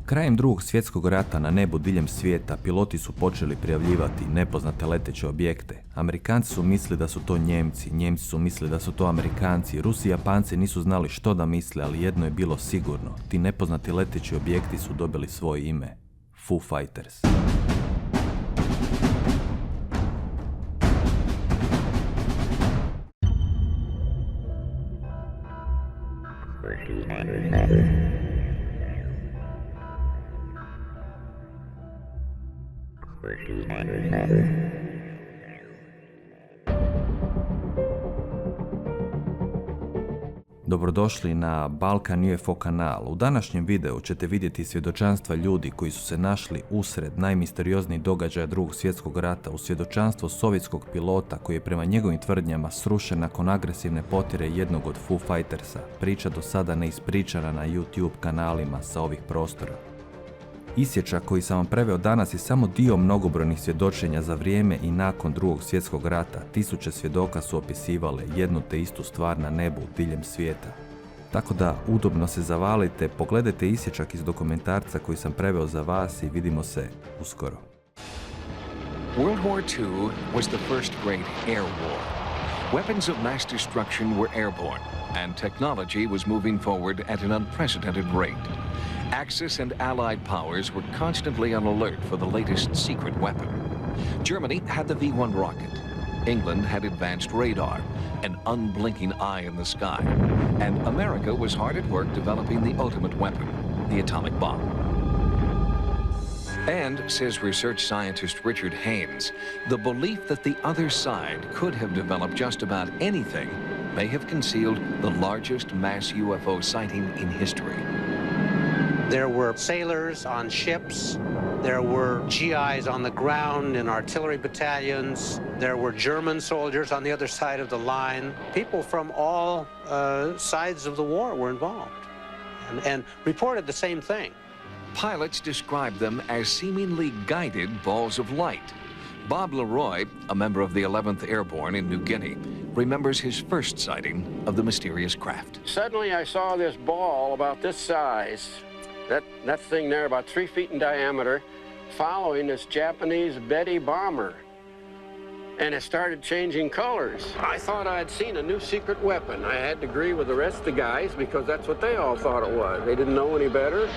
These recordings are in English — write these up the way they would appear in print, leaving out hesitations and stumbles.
Krajem Drugog svjetskog rata na nebu diljem svijeta piloti su počeli prijavljivati nepoznate leteće objekte. Amerikanci su mislili da su to Njemci, Njemci su mislili da su to Amerikanci, Rusi i Japanci nisu znali što da misle, ali jedno je bilo sigurno. Ti nepoznati leteći objekti su dobili svoje ime. FOO FIGHTERS. Dobrodošli na Balkan UFO kanal. U današnjem videu ćete vidjeti svjedočanstva ljudi koji su se našli usred najmisterioznijih događaja Drugog svjetskog rata, u svjedočanstvo sovjetskog pilota koji je prema njegovim tvrdnjama srušen nakon agresivne potjere jednog od FOO FIGHTERsa. Priča do sada neispričana na YouTube kanalima sa ovih prostora. Isječak koji sam vam preveo danas je samo dio mnogobrojnih svjedočenja za vrijeme i nakon Drugog svjetskog rata. Tisuće svjedoka su opisivale jednu te istu stvar na nebu diljem svijeta. Tako da udobno se zavalite, pogledajte isječak iz dokumentarca koji sam preveo za vas i vidimo se uskoro. World War II was the first great air war. Weapons of mass destruction were airborne, and technology was moving forward at an unprecedented rate. Axis and Allied powers were constantly on alert for the latest secret weapon. Germany had the V-1 rocket. England had advanced radar, an unblinking eye in the sky. And America was hard at work developing the ultimate weapon, the atomic bomb. And, says research scientist Richard Haynes, the belief that the other side could have developed just about anything may have concealed the largest mass UFO sighting in history. There were sailors on ships, there were GIs on the ground in artillery battalions, there were German soldiers on the other side of the line. People from all sides of the war were involved and reported the same thing. Pilots described them as seemingly guided balls of light. Bob Leroy, a member of the 11th Airborne in New Guinea, remembers his first sighting of the mysterious craft. Suddenly I saw this ball about this size, that thing there about 3 feet in diameter, following this Japanese Betty bomber. And it started changing colors. I thought I had seen a new secret weapon. I had to agree with the rest of the guys because that's what they all thought it was. They didn't know any better,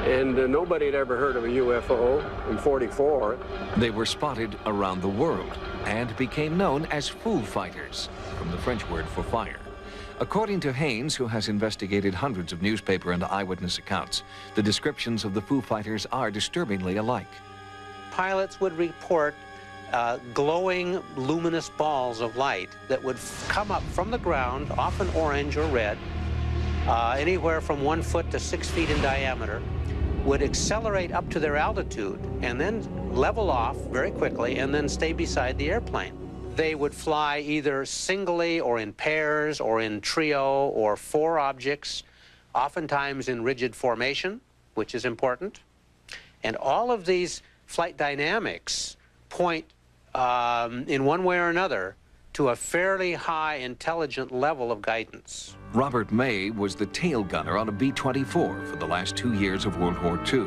and nobody had ever heard of a UFO in '44. They were spotted around the world and became known as FOO FIGHTERS, from the French word for fire. According to Haynes, who has investigated hundreds of newspaper and eyewitness accounts, the descriptions of the FOO FIGHTERS are disturbingly alike. Pilots would report glowing, luminous balls of light that would come up from the ground, often orange or red, anywhere from 1 foot to 6 feet in diameter, would accelerate up to their altitude and then level off very quickly and then stay beside the airplane. They would fly either singly or in pairs or in trio or 4 objects, oftentimes in rigid formation, which is important. And all of these flight dynamics point in one way or another to a fairly high intelligent level of guidance. Robert May was the tail gunner on a B-24 for the last 2 years of World War II.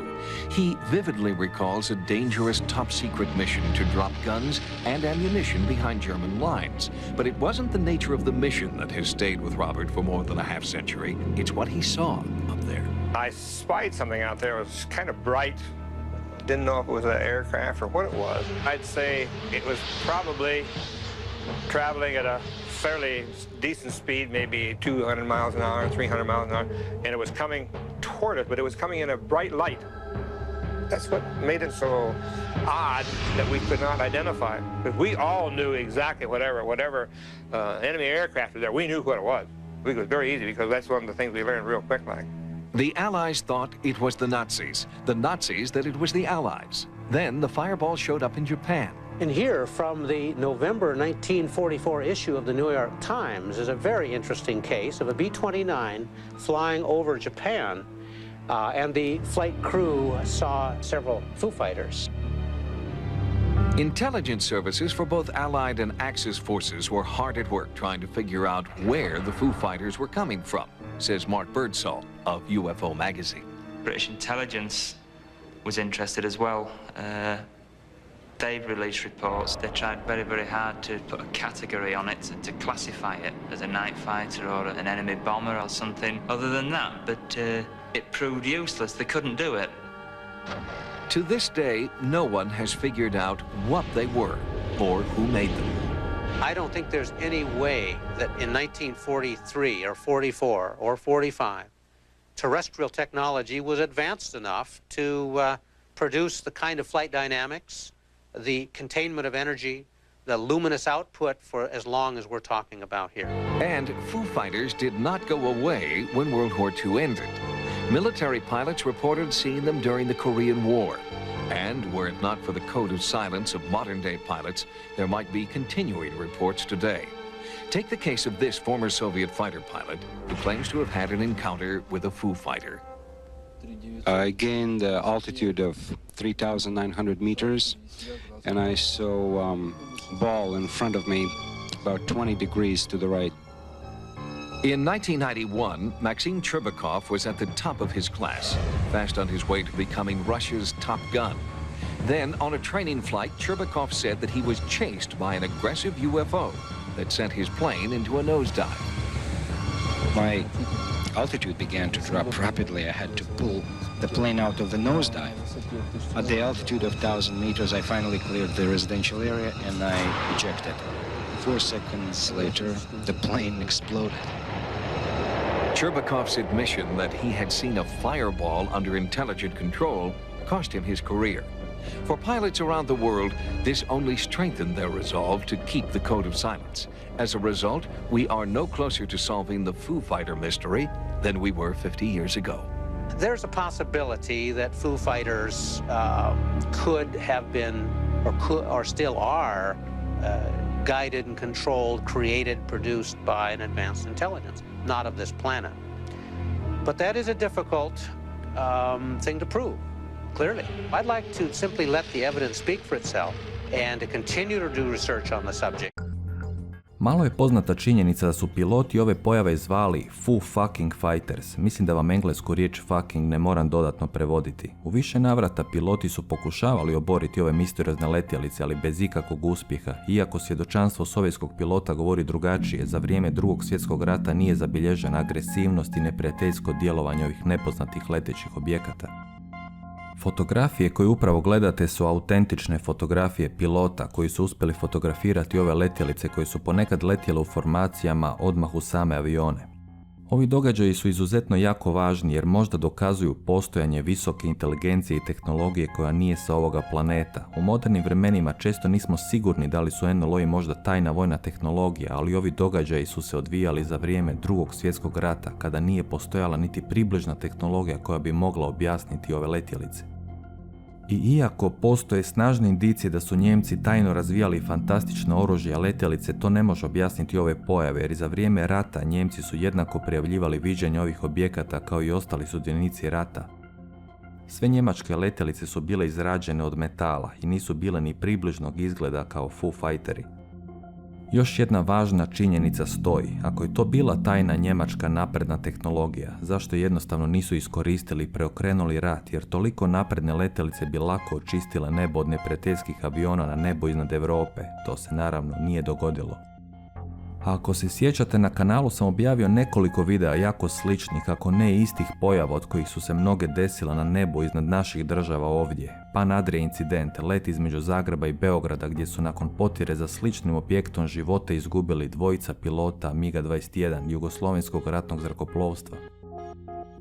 He vividly recalls a dangerous top-secret mission to drop guns and ammunition behind German lines. But it wasn't the nature of the mission that has stayed with Robert for more than a half century. It's what he saw up there. I spied something out there. It was kind of bright. Didn't know if it was an aircraft or what it was. I'd say it was probably traveling at a fairly decent speed, maybe 200 miles an hour, 300 miles an hour, and it was coming toward us, but it was coming in a bright light. That's what made it so odd that we could not identify, because we all knew exactly whatever enemy aircraft was there, we knew what it was. It was very easy, because that's one of the things we learned real quick like. The Allies thought it was the Nazis that it was the Allies. Then the fireball showed up in Japan. And here, from the November 1944 issue of the New York Times, is a very interesting case of a B-29 flying over Japan, and the flight crew saw several FOO fighters. Intelligence services for both Allied and Axis forces were hard at work trying to figure out where the FOO fighters were coming from, says Mark Birdsall of UFO magazine. British intelligence was interested as well. They've released reports. They tried very, very hard to put a category on it, to classify it as a night fighter or an enemy bomber or something other than that, but it proved useless. They couldn't do it. To this day, no one has figured out what they were or who made them. I don't think there's any way that in 1943 or 44 or 45, terrestrial technology was advanced enough to produce the kind of flight dynamics, the containment of energy, the luminous output for as long as we're talking about here. And Foo Fighters did not go away when World War II ended. Military pilots reported seeing them during the Korean War. And were it not for the code of silence of modern-day pilots, there might be continuing reports today. Take the case of this former Soviet fighter pilot who claims to have had an encounter with a Foo Fighter. I gained the altitude of 3,900 meters, and I saw a ball in front of me about 20 degrees to the right. In 1991, Maxim Trerbakov was at the top of his class, fast on his way to becoming Russia's top gun. Then, on a training flight, Trerbakov said that he was chased by an aggressive UFO that sent his plane into a nosedive. My altitude began to drop rapidly. I had to pull the plane out of the nosedive. At the altitude of 1,000 meters, I finally cleared the residential area and I ejected. 4 seconds later, the plane exploded. Cherbakov's admission that he had seen a fireball under intelligent control cost him his career. For pilots around the world, this only strengthened their resolve to keep the code of silence. As a result, we are no closer to solving the Foo Fighter mystery than we were 50 years ago. There's a possibility that Foo Fighters could have been, or still are, guided and controlled, created, produced by an advanced intelligence, not of this planet. But that is a difficult thing to prove, clearly. I'd like to simply let the evidence speak for itself and to continue to do research on the subject. Malo je poznata činjenica da su piloti ove pojave zvali Foo fucking fighters. Mislim da vam englesku riječ fucking ne moram dodatno prevoditi. U više navrata piloti su pokušavali oboriti ove misteriozne letjelice, ali bez ikakvog uspjeha. Iako svjedočanstvo sovjetskog pilota govori drugačije, za vrijeme Drugog svjetskog rata nije zabilježena agresivnost i neprijateljsko djelovanje ovih nepoznatih letećih objekata. Fotografije koje upravo gledate su autentične fotografije pilota koji su uspjeli fotografirati ove letjelice koje su ponekad letjele u formacijama odmah u same avione. Ovi događaji su izuzetno jako važni jer možda dokazuju postojanje visoke inteligencije i tehnologije koja nije sa ovoga planeta. U modernim vremenima često nismo sigurni da li su NLO-i možda tajna vojna tehnologija, ali ovi događaji su se odvijali za vrijeme Drugog svjetskog rata, kada nije postojala niti približna tehnologija koja bi mogla objasniti ove letjelice. I iako postoje snažne indicije da su Njemci tajno razvijali fantastično oružje, a letjelice, to ne može objasniti ove pojave, jer za vrijeme rata Njemci su jednako prijavljivali viđenje ovih objekata kao i ostali sudionici rata. Sve njemačke letjelice su bile izrađene od metala i nisu bile ni približnog izgleda kao Foo Fighteri. Još jedna važna činjenica stoji. Ako je to bila tajna njemačka napredna tehnologija, zašto jednostavno nisu iskoristili i preokrenuli rat, jer toliko napredne letjelice bi lako očistile nebo od neprijateljskih aviona na nebu iznad Europe? To se naravno nije dogodilo. A ako se sjećate, na kanalu sam objavio nekoliko videa jako sličnih, ako ne istih pojava od kojih su se mnoge desile na nebu iznad naših država ovdje. NAJVEዓ incident, let između Zagreba i Beograda gdje su nakon potjere za sličnim objektom života izgubili dvojica pilota MIGA-21 jugoslovenskog ratnog zrakoplovstva.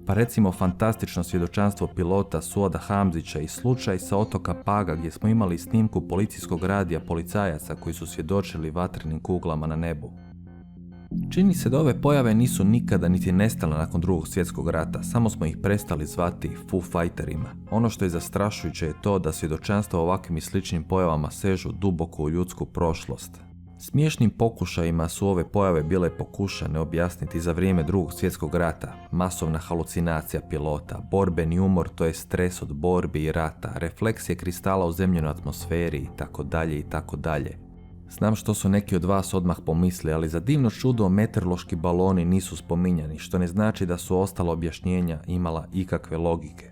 Pa recimo fantastično svjedočanstvo pilota Suada Hamzića i slučaj sa otoka Paga gdje smo imali snimku policijskog radija policajaca koji su svjedočili vatrenim kuglama na nebu. Čini se da ove pojave nisu nikada niti nestale nakon Drugog svjetskog rata, samo smo ih prestali zvati Foo Fighterima. Ono što je zastrašujuće je to da svjedočanstva o ovakvim i sličnim pojavama sežu duboko u ljudsku prošlost. Smiješnim pokušajima su ove pojave bile pokušane objasniti za vrijeme Drugog svjetskog rata, masovna halucinacija pilota, borbeni umor, to je stres od borbi i rata, refleksije kristala u zemljenoj atmosferi itd. itd. Znam što su neki od vas odmah pomisli, ali za divno čudo meteorološki baloni nisu spominjani, što ne znači da su ostala objašnjenja imala ikakve logike.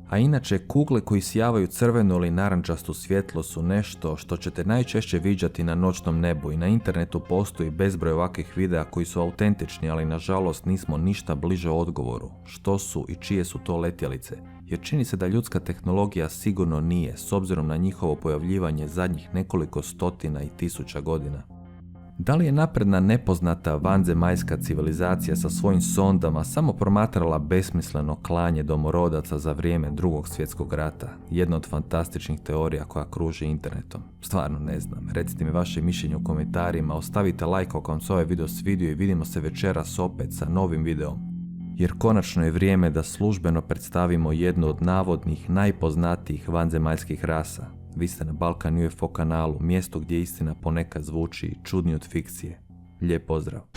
A inače, kugle koji sjavaju crvenu ili narančastu svjetlo su nešto što ćete najčešće viđati na noćnom nebu i na internetu postoji bezbroj ovakvih videa koji su autentični, ali nažalost nismo ništa bliže odgovoru što su i čije su to letjelice, jer čini se da ljudska tehnologija sigurno nije, s obzirom na njihovo pojavljivanje zadnjih nekoliko stotina i tisuća godina. Da li je napredna nepoznata vanzemaljska civilizacija sa svojim sondama samo promatrala besmisleno klanje domorodaca za vrijeme Drugog svjetskog rata? Jedna od fantastičnih teorija koja kruži internetom. Stvarno ne znam. Recite mi vaše mišljenje u komentarima, ostavite like ako vam se ovaj video svidio i vidimo se večeras opet sa novim videom. Jer konačno je vrijeme da službeno predstavimo jednu od navodnih najpoznatijih vanzemaljskih rasa. Vi ste na Balkan UFO kanalu, mjesto gdje istina ponekad zvuči čudnije od fikcije. Lijep pozdrav!